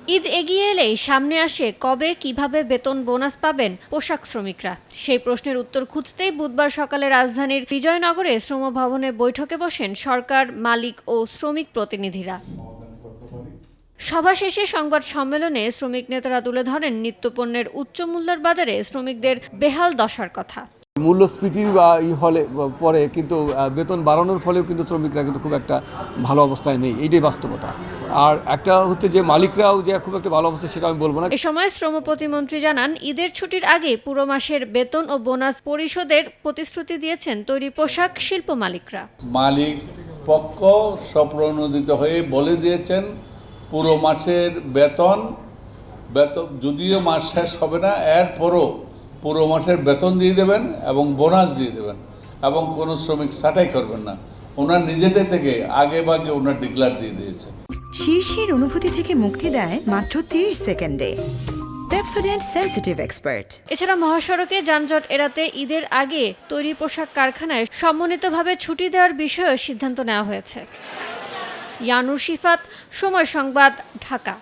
ঈদ এগিয়ে এলেই সামনে আসে কবে কিভাবে বেতন বোনাস পাবেন পোশাক শ্রমিকরা। সেই প্রশ্নের উত্তর খুঁজতেই বুধবার সকালে রাজধানীর বিজয়নগরে শ্রম ভবনে বৈঠকে বসেন সরকার, মালিক ও শ্রমিক প্রতিনিধিরা। সভা শেষে সংবাদ সম্মেলনে শ্রমিক নেতারা তুলে ধরেন নিত্যপণ্যের উচ্চমূল্যের বাজারে শ্রমিকদের বেহাল দশার কথা। মূল্যস্ফীতির হলে পরে কিন্তু বেতন বাড়ানোর ফলেও কিন্তু শ্রমিকরা কিন্তু খুব একটা ভালো অবস্থায় নেই, এইটাই বাস্তবতা। আর একটা হচ্ছে যে মালিকরাও যে খুব একটা ভালো অবস্থা সেটা আমি বলবো না। এ সময় শ্রম প্রতিমন্ত্রী জানান, ঈদের ছুটির আগে পুরো মাসের বেতন ও বোনাস পরিশোধের প্রতিশ্রুতি দিয়েছেন তৈরি পোশাক শিল্প মালিকরা। মালিক পক্ষ স্বপ্রণোদিত হয়ে বলে দিয়েছেন পুরো মাসের বেতন যদিও মাস শেষ হবে না, এরপরও পুরো মাসের বেতন দিয়ে দেবেন এবং বোনাস দিয়ে দেবেন এবং কোনো শ্রমিক ছাঁটাই করবেন না। ওনার নিজেদের থেকে আগে ভাগে ওনার ডিক্লার দিয়ে দিয়েছেন। শীর্ষের অনুভূতি থেকে মুক্তি দেয় মাত্র 30 সেকেন্ডে। Pepsodent sensitive expert. এছাড়া মহাসড়কে যানজট এড়াতে ঈদের আগে তৈরি পোশাক কারখানায় সমন্বিতভাবে ছুটি দেওয়ার বিষয়েও সিদ্ধান্ত নেওয়া হয়েছে। ইয়ানুর শিফাত, সময় সংবাদ, ঢাকা।